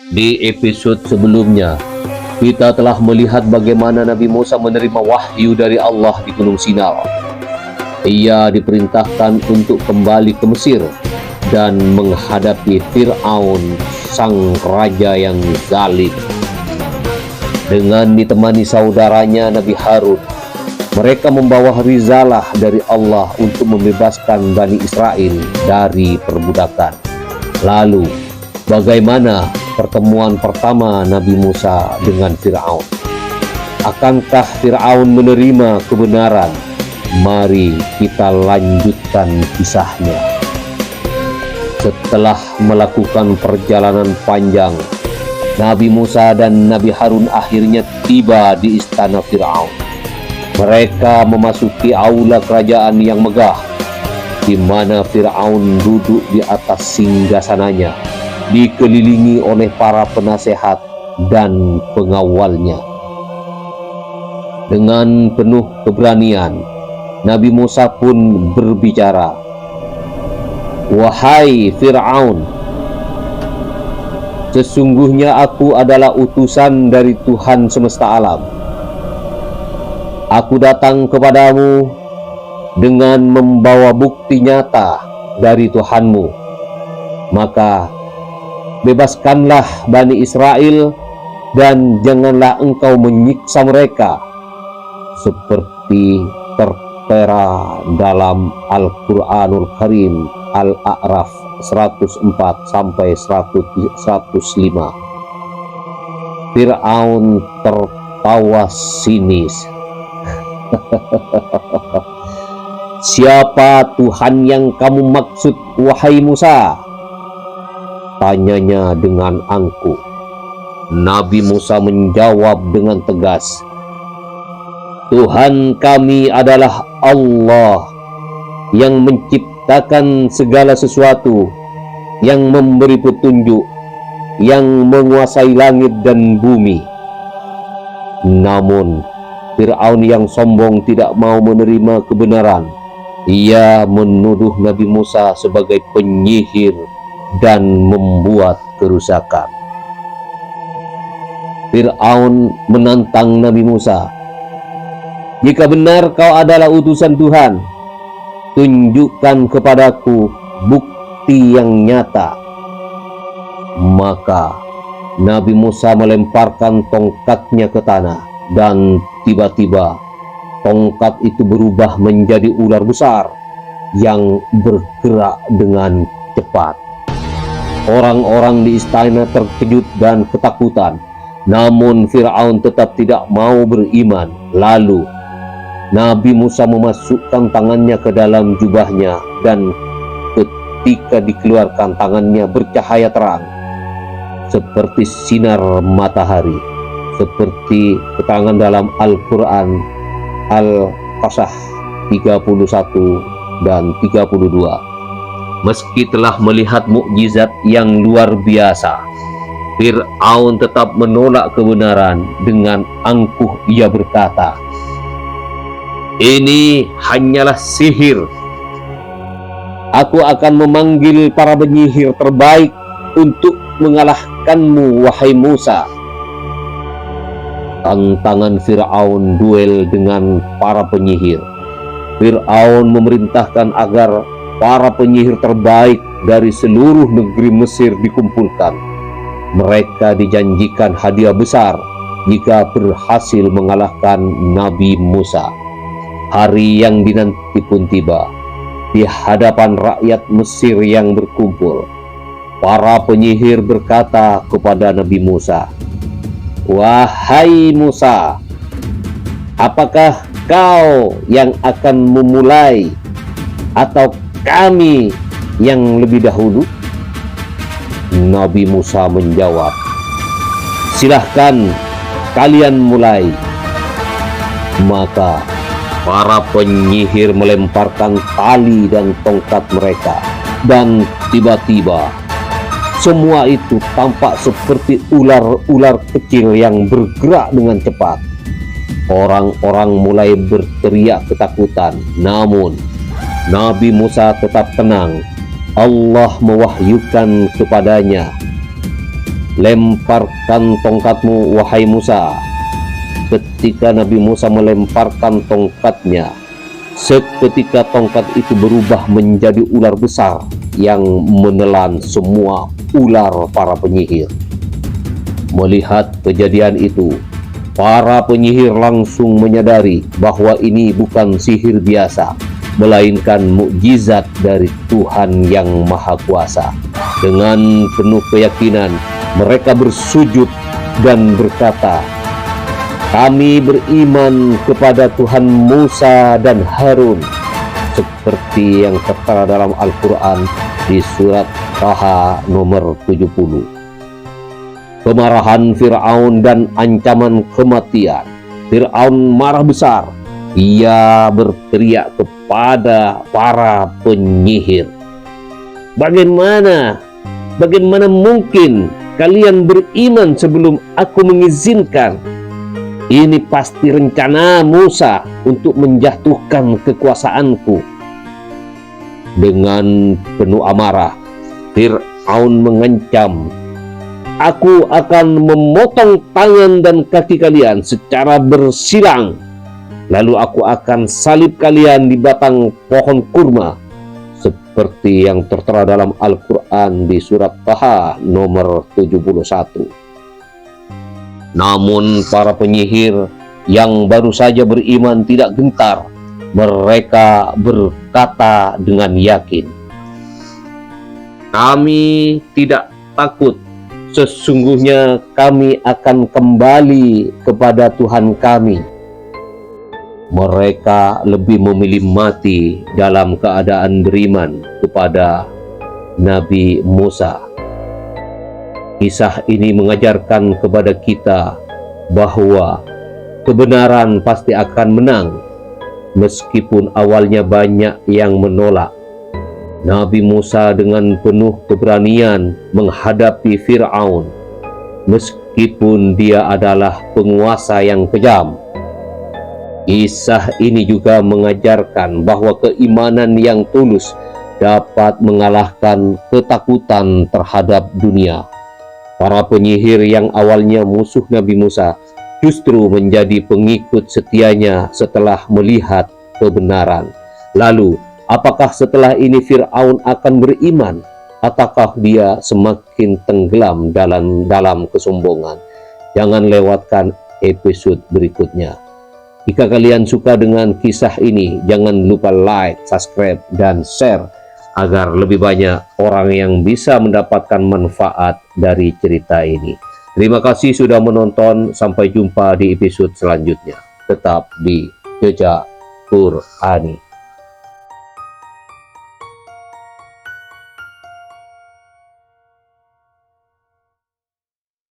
Di episode sebelumnya, kita telah melihat bagaimana Nabi Musa menerima wahyu dari Allah di Gunung Sinai. Ia diperintahkan untuk kembali ke Mesir dan menghadapi Fir'aun, sang raja yang zalim. Dengan ditemani saudaranya Nabi Harun, mereka membawa risalah dari Allah untuk membebaskan Bani Israel dari perbudakan. Lalu, bagaimana pertemuan pertama Nabi Musa dengan Fir'aun? Akankah Fir'aun menerima kebenaran? Mari kita lanjutkan kisahnya. Setelah melakukan perjalanan panjang, Nabi Musa dan Nabi Harun akhirnya tiba di istana Fir'aun. Mereka memasuki aula kerajaan yang megah, di mana Fir'aun duduk di atas singgasananya, dikelilingi oleh para penasehat dan pengawalnya. Dengan penuh keberanian, Nabi Musa pun berbicara, "Wahai Fir'aun, sesungguhnya aku adalah utusan dari Tuhan semesta alam. Aku datang kepadamu dengan membawa bukti nyata dari Tuhanmu. Maka bebaskanlah Bani Israel dan janganlah engkau menyiksa mereka seperti tertera dalam Al-Quranul Karim Al-A'raf 104 sampai 105. Fir'aun tertawa sinis. "Siapa Tuhan yang kamu maksud, wahai Musa?" tanyanya dengan angkuh. Nabi Musa menjawab dengan tegas, "Tuhan kami adalah Allah yang menciptakan segala sesuatu, yang memberi petunjuk, yang menguasai langit dan bumi." Namun Fir'aun yang sombong tidak mau menerima kebenaran. Ia menuduh Nabi Musa sebagai penyihir dan membuat kerusakan. Fir'aun menantang Nabi Musa, "Jika benar kau adalah utusan Tuhan, tunjukkan kepadaku bukti yang nyata." Maka Nabi Musa melemparkan tongkatnya ke tanah, dan tiba-tiba tongkat itu berubah menjadi ular besar yang bergerak dengan cepat. Orang-orang di istana terkejut dan ketakutan, namun Fir'aun tetap tidak mau beriman. Lalu Nabi Musa memasukkan tangannya ke dalam jubahnya, dan ketika dikeluarkan tangannya bercahaya terang seperti sinar matahari, seperti keterangan dalam Al-Quran Al-Qasas 31 dan 32. Meski telah melihat mukjizat yang luar biasa, Fir'aun tetap menolak kebenaran. Dengan angkuh ia berkata, "Ini hanyalah sihir. Aku akan memanggil para penyihir terbaik untuk mengalahkanmu, wahai Musa." Tantangan Fir'aun duel dengan para penyihir. Fir'aun memerintahkan agar para penyihir terbaik dari seluruh negeri Mesir dikumpulkan. Mereka dijanjikan hadiah besar jika berhasil mengalahkan Nabi Musa. Hari yang dinanti pun tiba. Di hadapan rakyat Mesir yang berkumpul, para penyihir berkata kepada Nabi Musa, "Wahai Musa, apakah kau yang akan memulai atau kami yang lebih dahulu?" Nabi Musa menjawab, "Silahkan kalian mulai." Maka para penyihir melemparkan tali dan tongkat mereka, dan tiba-tiba semua itu tampak seperti ular-ular kecil yang bergerak dengan cepat. Orang-orang mulai berteriak ketakutan, namun Nabi Musa tetap tenang. Allah mewahyukan kepadanya, lemparkan tongkatmu, wahai Musa. Ketika Nabi Musa melemparkan tongkatnya, seketika tongkat itu berubah menjadi ular besar yang menelan semua ular para penyihir. Melihat kejadian itu, para penyihir langsung menyadari bahwa ini bukan sihir biasa, melainkan mukjizat dari Tuhan yang Maha Kuasa. Dengan penuh keyakinan, mereka bersujud dan berkata, "Kami beriman kepada Tuhan Musa dan Harun," seperti yang tertera dalam Al-Quran di surat Taha nomor 70. Kemarahan Fir'aun dan ancaman kematian. Fir'aun marah besar. Ia berteriak kepada para penyihir, Bagaimana mungkin kalian beriman sebelum aku mengizinkan? Ini pasti rencana Musa untuk menjatuhkan kekuasaanku." Dengan penuh amarah, Fir'aun mengancam, "Aku akan memotong tangan dan kaki kalian secara bersilang. Lalu aku akan salib kalian di batang pohon kurma," seperti yang tertera dalam Al-Quran di surat Taha nomor 71. Namun para penyihir yang baru saja beriman tidak gentar. Mereka berkata dengan yakin, "Kami tidak takut. Sesungguhnya kami akan kembali kepada Tuhan kami." Mereka lebih memilih mati dalam keadaan beriman kepada Nabi Musa. Kisah ini mengajarkan kepada kita bahwa kebenaran pasti akan menang, meskipun awalnya banyak yang menolak. Nabi Musa dengan penuh keberanian menghadapi Fir'aun, meskipun dia adalah penguasa yang kejam. Kisah ini juga mengajarkan bahwa keimanan yang tulus dapat mengalahkan ketakutan terhadap dunia. Para penyihir yang awalnya musuh Nabi Musa justru menjadi pengikut setianya setelah melihat kebenaran. Lalu, apakah setelah ini Fir'aun akan beriman? Ataukah dia semakin tenggelam dalam kesombongan? Jangan lewatkan episode berikutnya. Jika kalian suka dengan kisah ini, jangan lupa like, subscribe, dan share agar lebih banyak orang yang bisa mendapatkan manfaat dari cerita ini. Terima kasih sudah menonton. Sampai jumpa di episode selanjutnya. Tetap di Jejak Qur'ani.